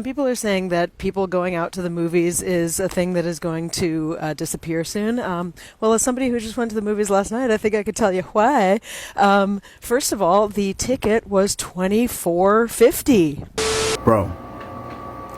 People are saying that people going out to the movies is a thing that is going to disappear soon. Well, as somebody who just went to the movies last night, I think I could tell you why. First of all, the ticket was $24.50. Bro,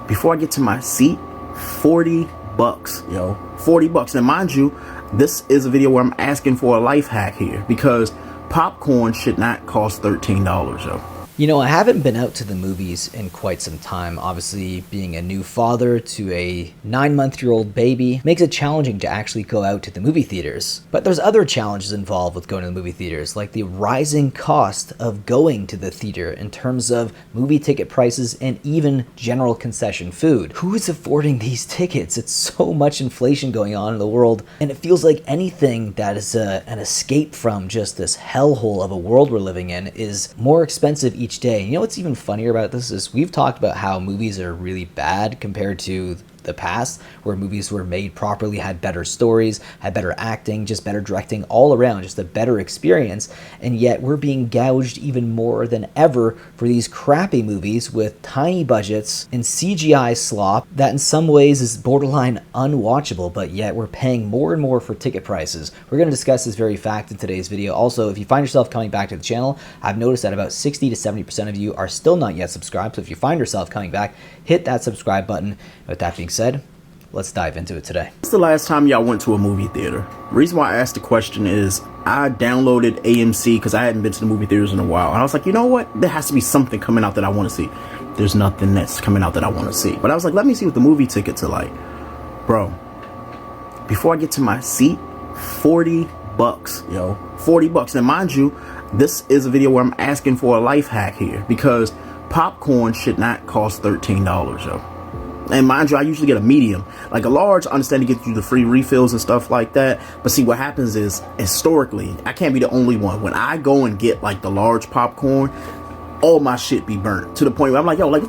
before I get to my seat, 40 bucks, yo. 40 bucks. Now, mind you, this is a video where I'm asking for a life hack here because popcorn should not cost $13, yo. You know, I haven't been out to the movies in quite some time. Obviously, being a new father to a 9-month-old baby makes it challenging to actually go out to the movie theaters. But there's other challenges involved with going to the movie theaters, like the rising cost of going to the theater in terms of movie ticket prices and even general concession food. Who is affording these tickets? It's so much inflation going on in the world, and it feels like anything that is an escape from just this hellhole of a world we're living in is more expensive each day. You know what's even funnier about this is we've talked about how movies are really bad compared to the past, where movies were made properly, had better stories, had better acting, just better directing all around, just a better experience, and yet we're being gouged even more than ever for these crappy movies with tiny budgets and CGI slop that in some ways is borderline unwatchable, but yet we're paying more and more for ticket prices. We're going to discuss this very fact in today's video. Also, if you find yourself coming back to the channel, I've noticed that about 60 to 70% of you are still not yet subscribed, so if you find yourself coming back, hit that subscribe button. With that being said, let's dive into it today. What's the last time y'all went to a movie theater? Reason why I asked the question is I downloaded AMC because I hadn't been to the movie theaters in a while. And I was like, you know what? There has to be something coming out that I want to see. There's nothing that's coming out that I want to see. But I was like, let me see what the movie tickets are like. Bro, before I get to my seat, 40 bucks, yo. 40 bucks. Now, mind you, this is a video where I'm asking for a life hack here because popcorn should not cost $13, yo. And mind you, I usually get a medium. Like a large, I understand to get you the free refills and stuff like that. But see, what happens is, historically, I can't be the only one. When I go and get like the large popcorn, all my shit be burnt to the point where I'm like, yo, like,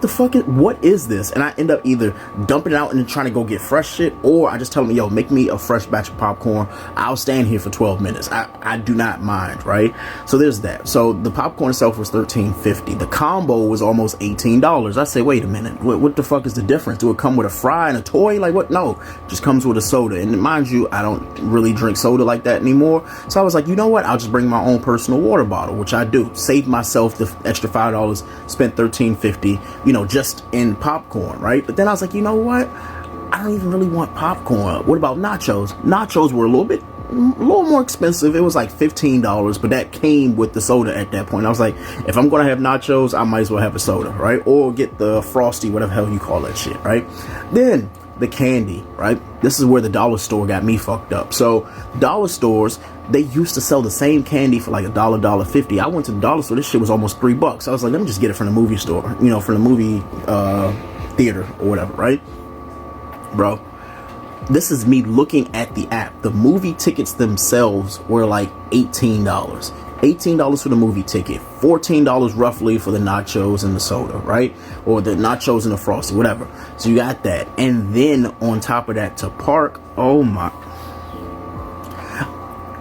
what is this? And I end up either dumping it out and trying to go get fresh shit, or I just tell them, yo, make me a fresh batch of popcorn. I'll stand here for 12 minutes. I do not mind, right? So there's that. So the popcorn itself was $13.50. The combo was almost $18. I say, wait a minute, what the fuck is the difference? Do it come with a fry and a toy? Like what? No, it just comes with a soda. And mind you, I don't really drink soda like that anymore. So I was like, you know what? I'll just bring my own personal water bottle, which I do. Save myself the extra $5, spent $13.50, you know, just in popcorn, right? But then I was like, you know what? I don't even really want popcorn. What about nachos? Nachos were a little more expensive. It was like $15, but that came with the soda at that point. I was like, if I'm gonna have nachos, I might as well have a soda, right? Or get the Frosty, whatever the hell you call that shit, right? Then the candy, right? This is where the dollar store got me fucked up. So dollar stores, they used to sell the same candy for like $1.50. I went to the dollar store, this shit was almost $3. I was like, let me just get it from the movie store, you know, from the movie theater or whatever, right? Bro, this is me looking at the app. The movie tickets themselves were like $18. $18 for the movie ticket, $14 roughly for the nachos and the soda, right? Or the nachos and the Frosty, whatever. So you got that. And then on top of that, to park, oh my.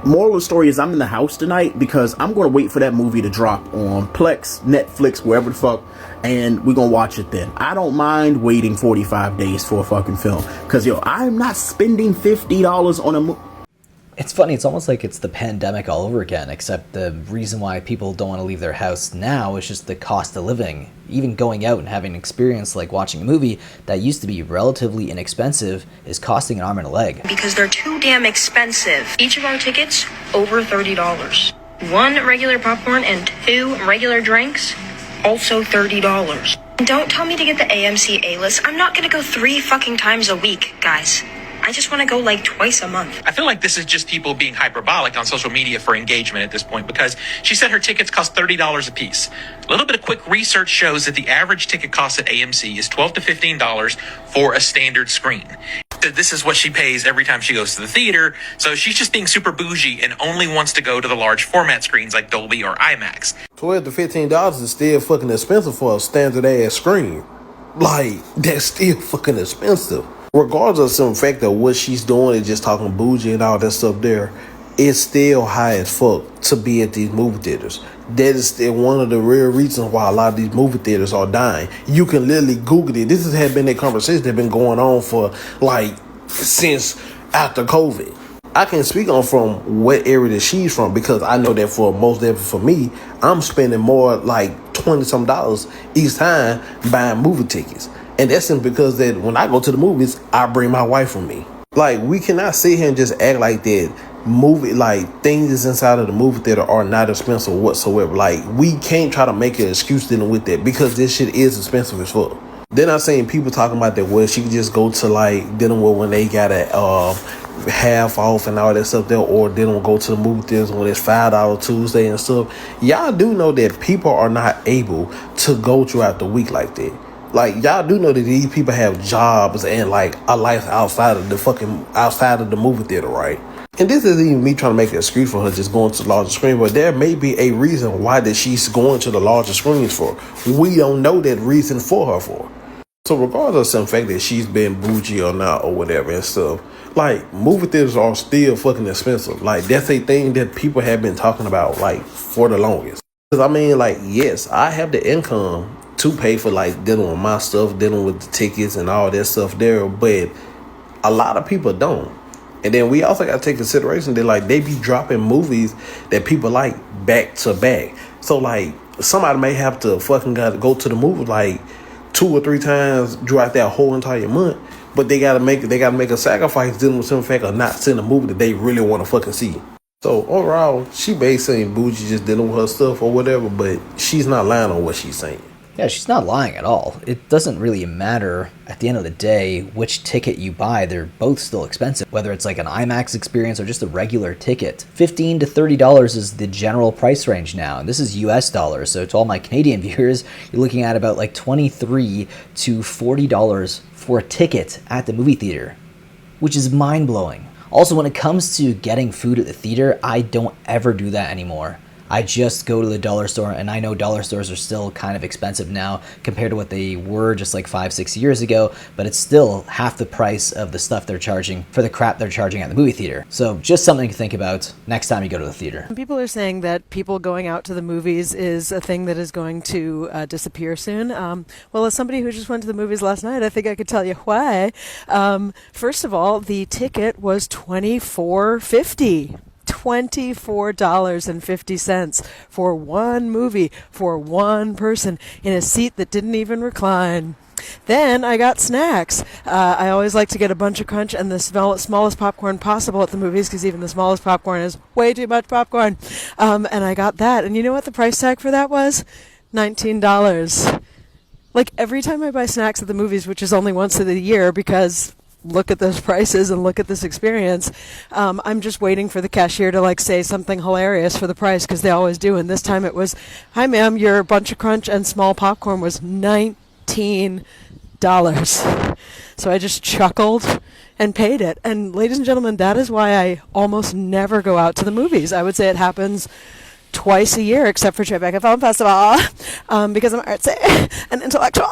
Moral of the story is I'm in the house tonight because I'm going to wait for that movie to drop on Plex, Netflix, wherever the fuck, and we're going to watch it then. I don't mind waiting 45 days for a fucking film because, yo, I'm not spending $50 on a movie. It's funny, it's almost like it's the pandemic all over again, except the reason why people don't want to leave their house now is just the cost of living. Even going out and having an experience like watching a movie that used to be relatively inexpensive is costing an arm and a leg. Because they're too damn expensive. Each of our tickets, over $30. One regular popcorn and 2 regular drinks, also $30. Don't tell me to get the AMC A-list. I'm not gonna go 3 fucking times a week, guys. I just want to go like twice a month. I feel like this is just people being hyperbolic on social media for engagement at this point, because she said her tickets cost $30 a piece. A little bit of quick research shows that the average ticket cost at AMC is $12 to $15 for a standard screen. This is what she pays every time she goes to the theater, so she's just being super bougie and only wants to go to the large format screens like Dolby or IMAX. $12 to $15 is still fucking expensive for a standard ass screen. Like, that's still fucking expensive. Regardless of the fact of what she's doing and just talking bougie and all that stuff there, it's still high as fuck to be at these movie theaters. That is still one of the real reasons why a lot of these movie theaters are dying. You can literally Google it. This has been a conversation that's been going on for like since after COVID. I can speak on from what area that she's from because I know that for most of it for me, I'm spending more like $20 some each time buying movie tickets. And that's simply because that when I go to the movies, I bring my wife with me. Like, we cannot sit here and just act like that movie, like, things that's inside of the movie theater are not expensive whatsoever. Like, we can't try to make an excuse dealing with that because this shit is expensive as fuck. Then I've seen people talking about that, well, she could just go to, like, dealing with when they got a half off and all that stuff there, or they don't go to the movie theaters when it's $5 Tuesday and stuff. Y'all do know that people are not able to go throughout the week like that. Like, y'all do know that these people have jobs and like a life outside of the movie theater, right? And this isn't even me trying to make an excuse for her just going to the larger screen, but there may be a reason why that she's going to the larger screens for. We don't know that reason for her for. So regardless of the fact that she's been bougie or not or whatever and stuff, like, movie theaters are still fucking expensive. Like, that's a thing that people have been talking about, like, for the longest. Because, I mean, like, yes, I have the income to pay for, like, dealing with my stuff, dealing with the tickets and all that stuff there, but a lot of people don't. And then we also got to take consideration that, like, they be dropping movies that people like back to back. So, like, somebody may have to fucking go to the movie, like, 2 or 3 times throughout that whole entire month, but they gotta make a sacrifice dealing with some fact of not seeing a movie that they really want to fucking see. So overall, she basically bougie just dealing with her stuff or whatever, but she's not lying on what she's saying. Yeah, she's not lying at all. It doesn't really matter at the end of the day which ticket you buy. They're both still expensive, whether it's like an IMAX experience or just a regular ticket. $15 to $30 is the general price range now, and this is US dollars. So to all my Canadian viewers, you're looking at about like $23 to $40 for a ticket at the movie theater, which is mind-blowing. Also, when it comes to getting food at the theater, I don't ever do that anymore. I just go to the dollar store, and I know dollar stores are still kind of expensive now compared to what they were just like 5-6 years ago, but it's still half the price of the stuff they're charging for the crap they're charging at the movie theater. So just something to think about next time you go to the theater. People are saying that people going out to the movies is a thing that is going to disappear soon. Well, as somebody who just went to the movies last night, I think I could tell you why. First of all, the ticket was $24.50. $24.50 for one movie for one person in a seat that didn't even recline. Then I got snacks. I always like to get a bunch of crunch and the smallest popcorn possible at the movies because even the smallest popcorn is way too much popcorn. And I got that. And you know what the price tag for that was? $19. Like, every time I buy snacks at the movies, which is only once a year because look at those prices and look at this experience, I'm just waiting for the cashier to like say something hilarious for the price because they always do. And this time it was, "Hi ma'am, your bunch of crunch and small popcorn was $19." So I just chuckled and paid it. And ladies and gentlemen, that is why I almost never go out to the movies. I would say it happens twice a year, except for Tribeca Film Festival, because I'm artsy and intellectual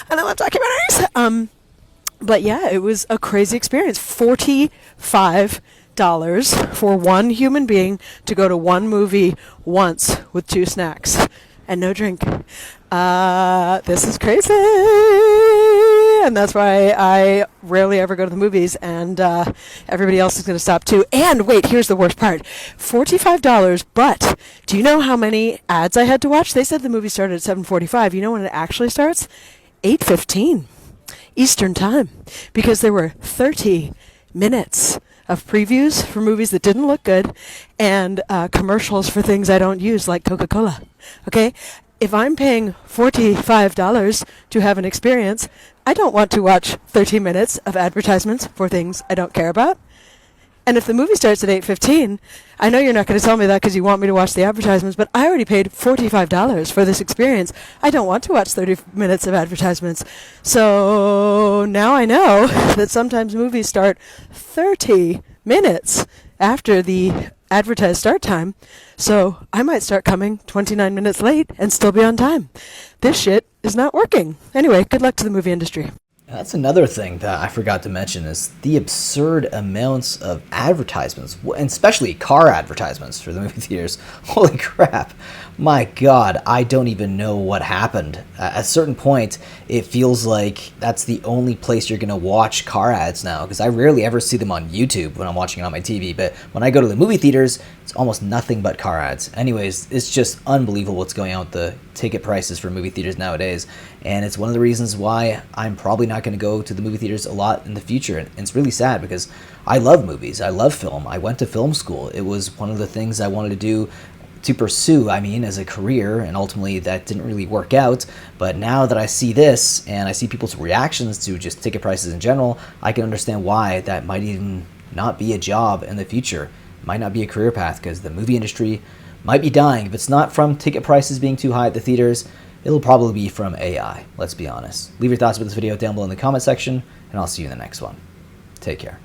and I love documentaries. But yeah, it was a crazy experience. $45 for one human being to go to one movie once with 2 snacks and no drink. This is crazy. And that's why I rarely ever go to the movies, and everybody else is going to stop too. And wait, here's the worst part. $45, but do you know how many ads I had to watch? They said the movie started at 7:45. You know when it actually starts? 8:15. Eastern time, because there were 30 minutes of previews for movies that didn't look good and commercials for things I don't use, like Coca-Cola. Okay? If I'm paying $45 to have an experience, I don't want to watch 30 minutes of advertisements for things I don't care about. And if the movie starts at 8:15, I know you're not going to tell me that because you want me to watch the advertisements, but I already paid $45 for this experience. I don't want to watch 30 minutes of advertisements. So now I know that sometimes movies start 30 minutes after the advertised start time. So I might start coming 29 minutes late and still be on time. This shit is not working. Anyway, good luck to the movie industry. That's another thing that I forgot to mention is the absurd amounts of advertisements, and especially car advertisements for the movie theaters. Holy crap. My God, I don't even know what happened. At a certain point, it feels like that's the only place you're going to watch car ads now, because I rarely ever see them on YouTube when I'm watching it on my TV, but when I go to the movie theaters, it's almost nothing but car ads. Anyways, it's just unbelievable what's going on with the ticket prices for movie theaters nowadays, and it's one of the reasons why I'm probably not going to go to the movie theaters a lot in the future. And it's really sad because I love movies. I love film. I went to film school. It was one of the things I wanted to do, to pursue, as a career, and ultimately that didn't really work out. But now that I see this and I see people's reactions to just ticket prices in general, I can understand why that might even not be a job in the future. It might not be a career path, because the movie industry might be dying. If it's not from ticket prices being too high at the theaters, it'll probably be from AI, let's be honest. Leave your thoughts about this video down below in the comment section, and I'll see you in the next one. Take care.